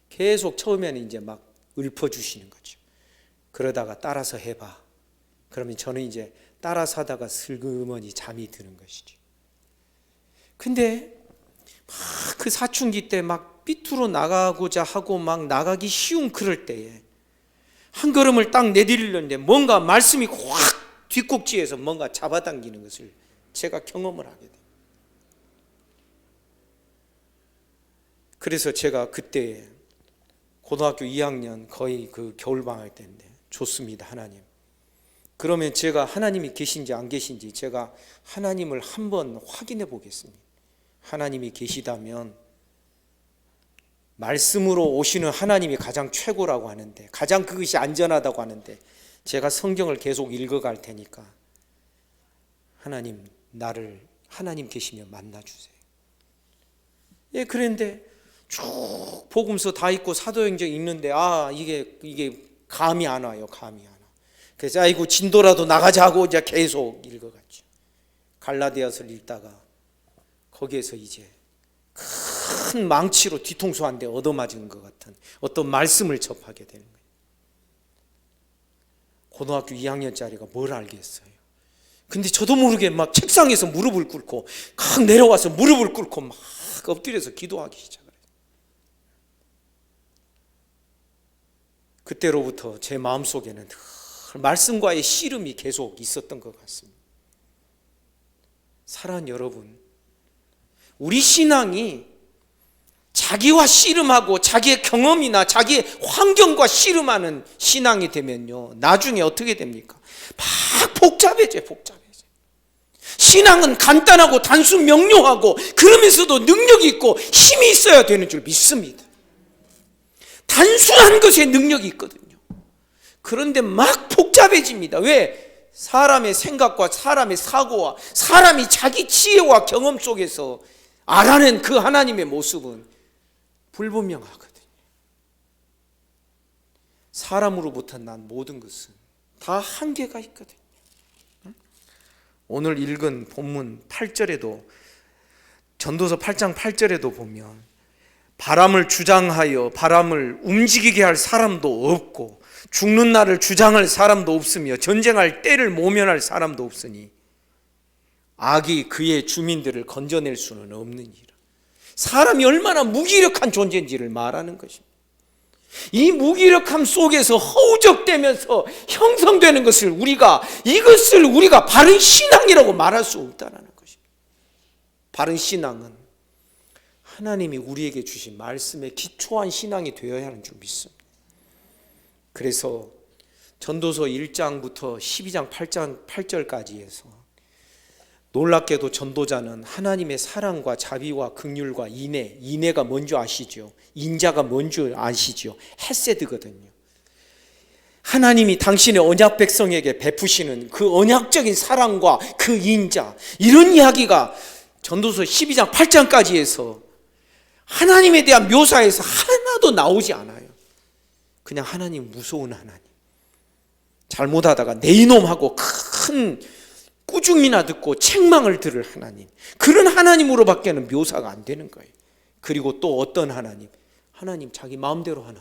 계속 처음에는 이제 막 읊어주시는 거죠. 그러다가 따라서 해봐. 그러면 저는 이제 따라서 하다가 슬그머니 잠이 드는 것이죠. 근데 막 그 사춘기 때 막 삐뚤어 나가고자 하고 막 나가기 쉬운 그럴 때에 한 걸음을 딱 내디리려는데 뭔가 말씀이 확 뒷꼭지에서 뭔가 잡아당기는 것을 제가 경험을 하게 돼요. 그래서 제가 그때 고등학교 2학년 거의 그 겨울방학 때인데, 좋습니다 하나님. 그러면 제가 하나님이 계신지 안 계신지 제가 하나님을 한번 확인해 보겠습니다. 하나님이 계시다면 말씀으로 오시는 하나님이 가장 최고라고 하는데, 가장 그것이 안전하다고 하는데, 제가 성경을 계속 읽어갈 테니까 하나님, 나를 하나님 계시면 만나주세요. 예, 그런데 쭉 복음서 다 읽고 사도행전 읽는데 이게 감이 안 와요. 감이 안 와. 그래서 아이고 진도라도 나가자고 이제 계속 읽어갔죠. 갈라디아서를 읽다가 거기에서 이제 큰 망치로 뒤통수 한 대 얻어맞은 것 같은 어떤 말씀을 접하게 되는 거예요. 고등학교 2학년짜리가 뭘 알겠어요. 근데 저도 모르게 막 책상에서 무릎을 꿇고 막 내려와서 무릎을 꿇고 막 엎드려서 기도하기 시작해요. 그때로부터 제 마음속에는 말씀과의 씨름이 계속 있었던 것 같습니다. 사랑하는 여러분, 우리 신앙이 자기와 씨름하고 자기의 경험이나 자기의 환경과 씨름하는 신앙이 되면요, 나중에 어떻게 됩니까? 막 복잡해져요. 신앙은 간단하고 단순 명료하고 그러면서도 능력이 있고 힘이 있어야 되는 줄 믿습니다. 단순한 것에 능력이 있거든요. 그런데 막 복잡해집니다. 왜? 사람의 생각과 사람의 사고와 사람이 자기 지혜와 경험 속에서 알아낸 그 하나님의 모습은 불분명하거든요. 사람으로부터 난 모든 것은 다 한계가 있거든요. 오늘 읽은 본문 8절에도, 전도서 8장 8절에도 보면 바람을 주장하여 바람을 움직이게 할 사람도 없고 죽는 날을 주장할 사람도 없으며 전쟁할 때를 모면할 사람도 없으니 악이 그의 주민들을 건져낼 수는 없느니라. 사람이 얼마나 무기력한 존재인지를 말하는 것입니다. 이 무기력함 속에서 허우적대면서 형성되는 것을 이것을 우리가 바른 신앙이라고 말할 수 없다는 것입니다. 바른 신앙은 하나님이 우리에게 주신 말씀에 기초한 신앙이 되어야 하는 줄 믿습니다. 그래서 전도서 1장부터 12장 8절까지 해서 놀랍게도 전도자는 하나님의 사랑과 자비와 긍휼과 인애가 뭔지 아시죠? 인자가 뭔지 아시죠? 헤세드거든요. 하나님이 당신의 언약 백성에게 베푸시는 그 언약적인 사랑과 그 인자, 이런 이야기가 전도서 12장 8장까지 해서 하나님에 대한 묘사에서 하나도 나오지 않아요. 그냥 하나님 무서운 하나님, 잘못하다가 내 이놈하고 큰 꾸중이나 듣고 책망을 들을 하나님, 그런 하나님으로 밖에는 묘사가 안 되는 거예요. 그리고 또 어떤 하나님 자기 마음대로 하는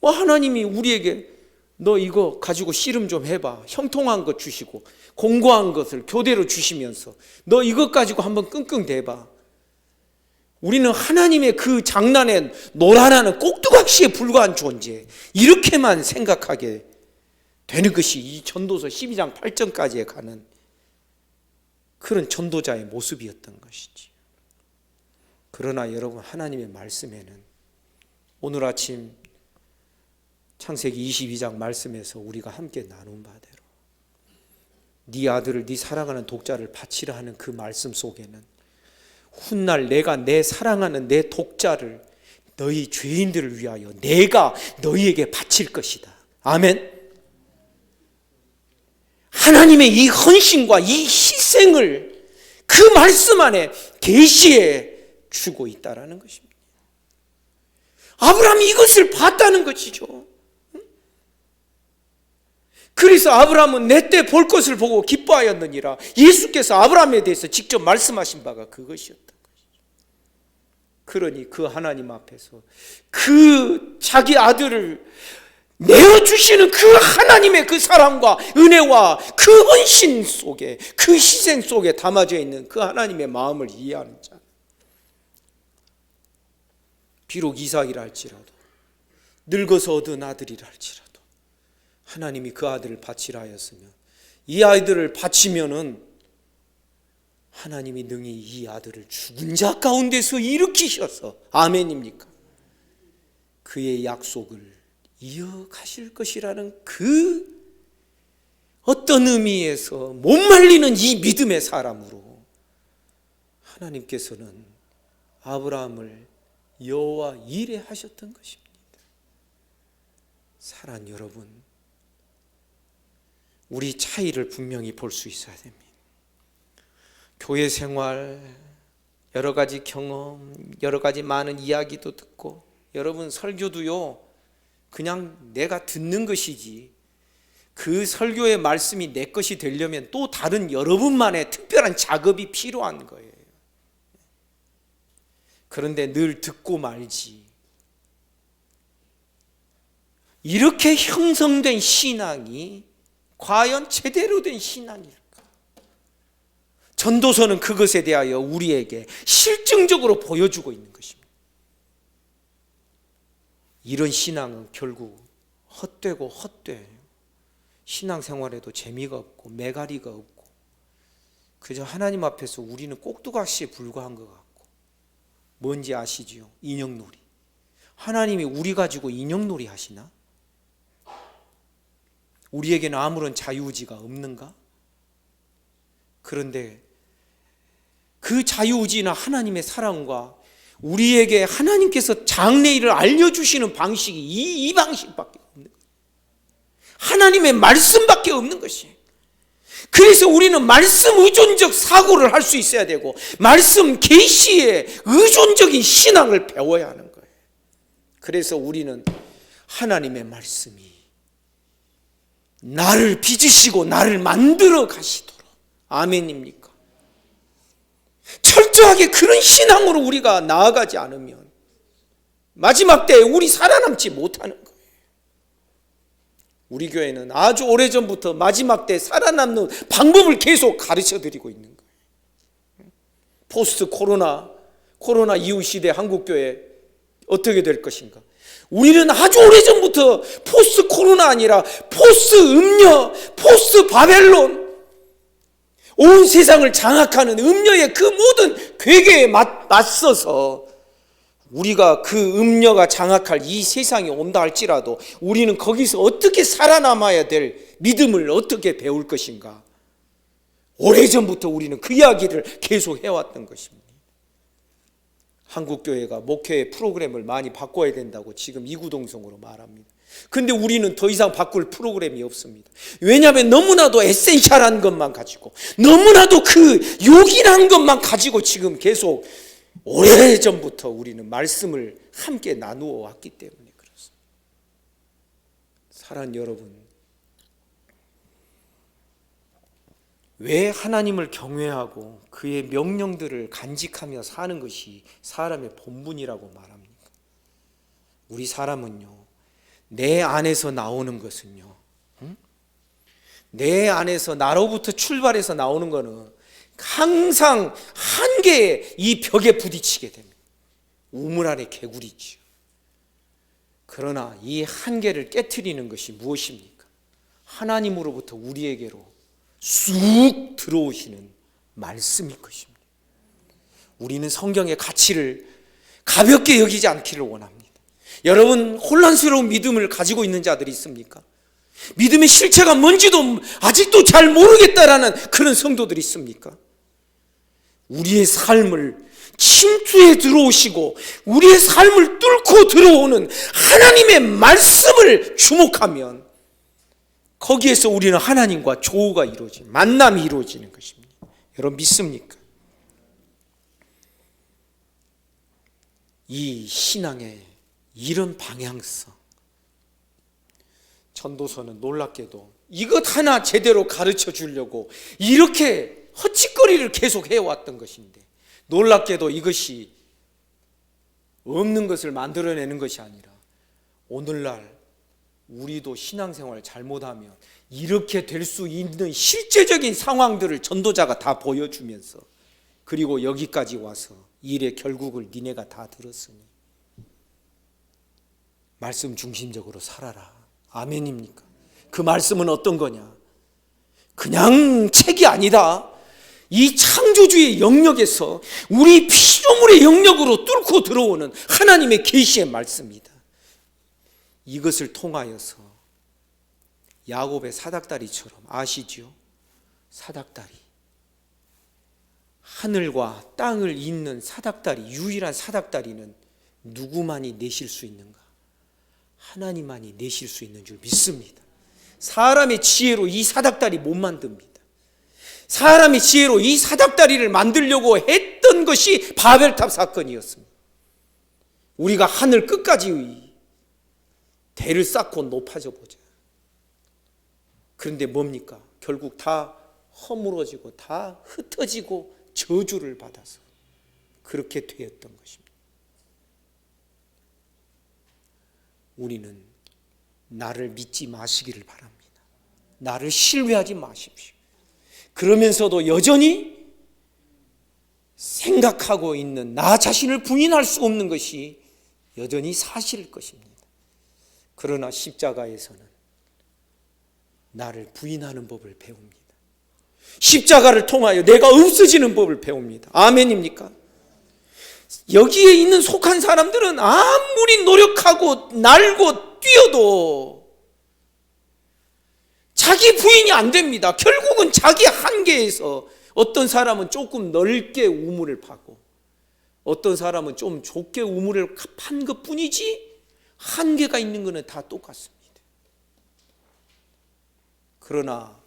하나님. 하나님이 우리에게 너 이거 가지고 씨름 좀 해봐, 형통한 것 주시고 공고한 것을 교대로 주시면서 너 이것 가지고 한번 끙끙대봐. 우리는 하나님의 그 장난에 놀아나는 꼭두각시에 불과한 존재, 이렇게만 생각하게 되는 것이 이 전도서 12장 8절까지에 가는 그런 전도자의 모습이었던 것이지. 그러나 여러분, 하나님의 말씀에는 오늘 아침 창세기 22장 말씀에서 우리가 함께 나눈 바대로 네 아들을 네 사랑하는 독자를 바치라 하는 그 말씀 속에는 훗날 내가 내 사랑하는 내 독자를 너희 죄인들을 위하여 내가 너희에게 바칠 것이다. 아멘. 하나님의 이 헌신과 이 희생을 그 말씀 안에 계시해 주고 있다라는 것입니다. 아브라함이 이것을 봤다는 것이죠. 그래서 아브라함은 내 때 볼 것을 보고 기뻐하였느니라. 예수께서 아브라함에 대해서 직접 말씀하신 바가 그것이었던 것이죠. 그러니 그 하나님 앞에서 그 자기 아들을 내어주시는 그 하나님의 그 사랑과 은혜와 그 헌신 속에, 그 희생 속에 담아져 있는 그 하나님의 마음을 이해하는 자, 비록 이삭이라 할지라도 늙어서 얻은 아들이라 할지라도 하나님이 그 아들을 바치라 하였으면 이 아이들을 바치면은 하나님이 능히 이 아들을 죽은 자 가운데서 일으키셔서, 아멘입니까? 그의 약속을 이어가실 것이라는 그 어떤 의미에서 못 말리는 이 믿음의 사람으로 하나님께서는 아브라함을 여호와 이레 하셨던 것입니다. 사랑하는 여러분, 우리 차이를 분명히 볼 수 있어야 됩니다. 교회 생활, 여러 가지 경험, 여러 가지 많은 이야기도 듣고, 여러분 설교도요 그냥 내가 듣는 것이지 그 설교의 말씀이 내 것이 되려면 또 다른 여러분만의 특별한 작업이 필요한 거예요. 그런데 늘 듣고 말지, 이렇게 형성된 신앙이 과연 제대로 된 신앙일까? 전도서는 그것에 대하여 우리에게 실증적으로 보여주고 있는 것입니다. 이런 신앙은 결국 헛되고 헛돼요. 신앙생활에도 재미가 없고 매가리가 없고 그저 하나님 앞에서 우리는 꼭두각시에 불과한 것 같고, 뭔지 아시지요? 인형놀이. 하나님이 우리 가지고 인형놀이 하시나? 우리에게는 아무런 자유의지가 없는가? 그런데 그 자유의지나 하나님의 사랑과 우리에게 하나님께서 장래일을 알려주시는 방식이 이 방식밖에 없는 거예요. 하나님의 말씀밖에 없는 것이에요. 그래서 우리는 말씀 의존적 사고를 할 수 있어야 되고, 말씀 계시에 의존적인 신앙을 배워야 하는 거예요. 그래서 우리는 하나님의 말씀이 나를 빚으시고 나를 만들어 가시도록, 아멘입니까? 철저하게 그런 신앙으로 우리가 나아가지 않으면 마지막 때에 우리 살아남지 못하는 거예요. 우리 교회는 아주 오래전부터 마지막 때 살아남는 방법을 계속 가르쳐드리고 있는 거예요. 포스트 코로나 이후 시대 한국교회 어떻게 될 것인가? 우리는 아주 오래전부터 포스트 코로나 아니라 포스트 음녀, 포스트 바벨론, 온 세상을 장악하는 음녀의 그 모든 괴계에 맞서서 우리가 그 음녀가 장악할 이 세상이 온다 할지라도 우리는 거기서 어떻게 살아남아야 될 믿음을 어떻게 배울 것인가? 오래전부터 우리는 그 이야기를 계속 해왔던 것입니다. 한국교회가 목회 프로그램을 많이 바꿔야 된다고 지금 이구동성으로 말합니다. 근데 우리는 더 이상 바꿀 프로그램이 없습니다. 왜냐하면 너무나도 에센셜한 것만 가지고, 너무나도 그 요긴한 것만 가지고 지금 계속 오래전부터 우리는 말씀을 함께 나누어 왔기 때문에 그렇습니다. 사랑하는 여러분, 왜 하나님을 경외하고 그의 명령들을 간직하며 사는 것이 사람의 본분이라고 말합니까? 우리 사람은요, 내 안에서 나오는 것은요, 내 안에서 나로부터 출발해서 나오는 것은 항상 한계의 이 벽에 부딪히게 됩니다. 우물 안의 개구리지요. 그러나 이 한계를 깨트리는 것이 무엇입니까? 하나님으로부터 우리에게로 쑥 들어오시는 말씀일 것입니다. 우리는 성경의 가치를 가볍게 여기지 않기를 원합니다. 여러분, 혼란스러운 믿음을 가지고 있는 자들이 있습니까? 믿음의 실체가 뭔지도 아직도 잘 모르겠다라는 그런 성도들이 있습니까? 우리의 삶을 침투해 들어오시고 우리의 삶을 뚫고 들어오는 하나님의 말씀을 주목하면 거기에서 우리는 하나님과 조우가 이루어지는, 만남이 이루어지는 것입니다. 여러분 믿습니까? 이 신앙의 이런 방향성, 전도서는 놀랍게도 이것 하나 제대로 가르쳐 주려고 이렇게 헛짓거리를 계속 해왔던 것인데, 놀랍게도 이것이 없는 것을 만들어내는 것이 아니라 오늘날 우리도 신앙생활을 잘못하면 이렇게 될 수 있는 실제적인 상황들을 전도자가 다 보여주면서, 그리고 여기까지 와서 일의 결국을 니네가 다 들었으니 말씀 중심적으로 살아라. 아멘입니까? 그 말씀은 어떤 거냐? 그냥 책이 아니다. 이 창조주의 영역에서 우리 피조물의 영역으로 뚫고 들어오는 하나님의 계시의 말씀이다. 이것을 통하여서 야곱의 사닥다리처럼, 아시지요? 사닥다리, 하늘과 땅을 잇는 사닥다리, 유일한 사닥다리는 누구만이 내실 수 있는가? 하나님만이 내실 수 있는 줄 믿습니다. 사람의 지혜로 이 사닥다리 못 만듭니다. 사람의 지혜로 이 사닥다리를 만들려고 했던 것이 바벨탑 사건이었습니다. 우리가 하늘 끝까지 대를 쌓고 높아져 보자. 그런데 뭡니까? 결국 다 허물어지고 다 흩어지고 저주를 받아서 그렇게 되었던 것입니다. 우리는 나를 믿지 마시기를 바랍니다. 나를 신뢰하지 마십시오. 그러면서도 여전히 생각하고 있는 나 자신을 부인할 수 없는 것이 여전히 사실일 것입니다. 그러나 십자가에서는 나를 부인하는 법을 배웁니다. 십자가를 통하여 내가 없어지는 법을 배웁니다. 아멘입니까? 여기에 있는 속한 사람들은 아무리 노력하고 날고 뛰어도 자기 부인이 안 됩니다. 결국은 자기 한계에서 어떤 사람은 조금 넓게 우물을 파고 어떤 사람은 좀 좁게 우물을 판 것뿐이지 한계가 있는 것은 다 똑같습니다. 그러나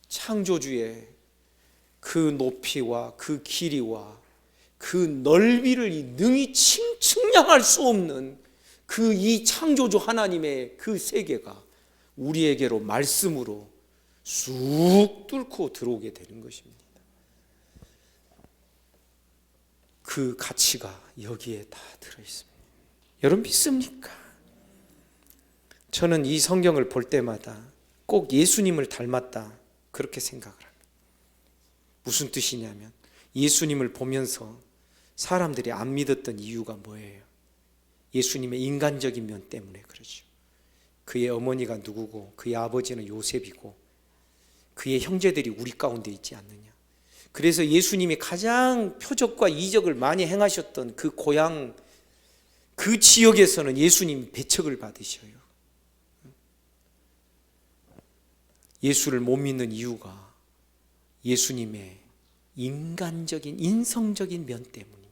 창조주의 그 높이와 그 길이와 그 넓이를 능히 측량할 수 없는 그 이 창조주 하나님의 그 세계가 우리에게로 말씀으로 쑥 뚫고 들어오게 되는 것입니다. 그 가치가 여기에 다 들어있습니다. 여러분 믿습니까? 저는 이 성경을 볼 때마다 꼭 예수님을 닮았다 그렇게 생각을 합니다. 무슨 뜻이냐면 예수님을 보면서 사람들이 안 믿었던 이유가 뭐예요? 예수님의 인간적인 면 때문에 그러죠. 그의 어머니가 누구고 그의 아버지는 요셉이고 그의 형제들이 우리 가운데 있지 않느냐. 그래서 예수님이 가장 표적과 이적을 많이 행하셨던 그 고향, 그 지역에서는 예수님이 배척을 받으셔요. 예수를 못 믿는 이유가 예수님의 인간적인, 인성적인 면 때문입니다.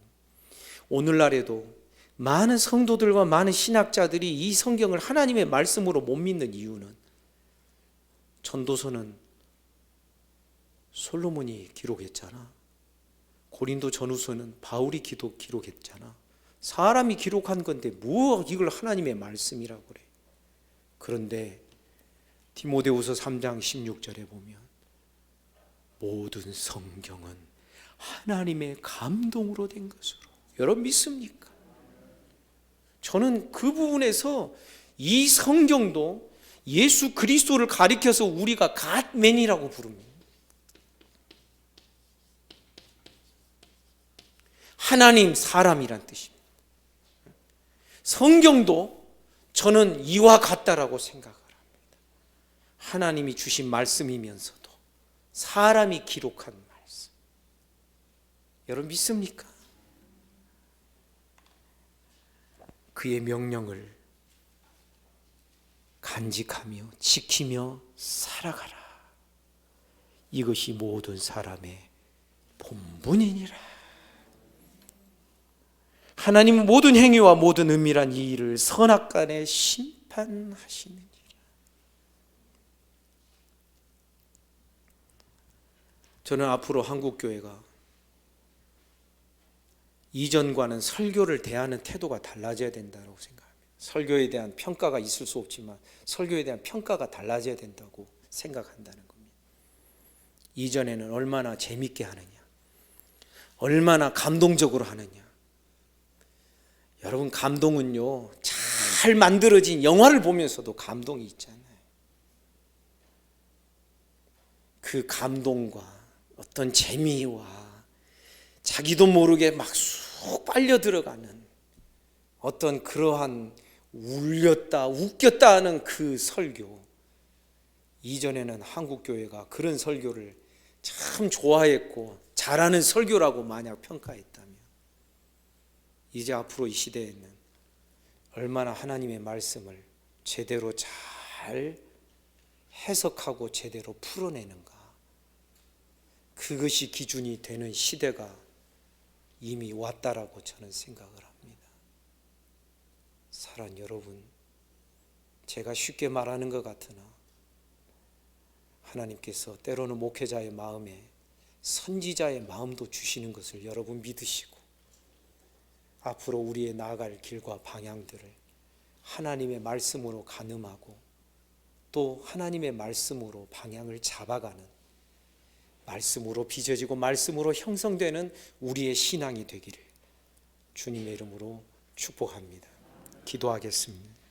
오늘날에도 많은 성도들과 많은 신학자들이 이 성경을 하나님의 말씀으로 못 믿는 이유는 전도서는 솔로몬이 기록했잖아. 고린도 전후서는 바울이 기록했잖아. 사람이 기록한 건데 뭐 이걸 하나님의 말씀이라고 그래. 그런데 디모데후서 3장 16절에 보면 모든 성경은 하나님의 감동으로 된 것으로. 여러분 믿습니까? 저는 그 부분에서 이 성경도 예수 그리스도를 가리켜서 우리가 갓맨이라고 부릅니다. 하나님, 사람이란 뜻입니다. 성경도 저는 이와 같다라고 생각을 합니다. 하나님이 주신 말씀이면서도 사람이 기록한 말씀. 여러분 믿습니까? 그의 명령을 간직하며 지키며 살아가라. 이것이 모든 사람의 본분이니라. 하나님은 모든 행위와 모든 은밀한 이 일을 선악간에 심판하시느니라. 저는 앞으로 한국교회가 이전과는 설교를 대하는 태도가 달라져야 된다고 생각합니다. 설교에 대한 평가가 있을 수 없지만 설교에 대한 평가가 달라져야 된다고 생각한다는 겁니다. 이전에는 얼마나 재밌게 하느냐, 얼마나 감동적으로 하느냐. 여러분, 감동은요, 잘 만들어진 영화를 보면서도 감동이 있잖아요. 그 감동과 어떤 재미와 자기도 모르게 막 쑥 빨려 들어가는 어떤 그러한 울렸다 웃겼다 하는 그 설교, 이전에는 한국교회가 그런 설교를 참 좋아했고 잘하는 설교라고 만약 평가했다면, 이제 앞으로 이 시대에는 얼마나 하나님의 말씀을 제대로 잘 해석하고 제대로 풀어내는가, 그것이 기준이 되는 시대가 이미 왔다라고 저는 생각을 합니다. 사랑하는 여러분, 제가 쉽게 말하는 것 같으나 하나님께서 때로는 목회자의 마음에 선지자의 마음도 주시는 것을 여러분 믿으시고, 앞으로 우리의 나아갈 길과 방향들을 하나님의 말씀으로 가늠하고 또 하나님의 말씀으로 방향을 잡아가는, 말씀으로 빚어지고 말씀으로 형성되는 우리의 신앙이 되기를 주님의 이름으로 축복합니다. 기도하겠습니다.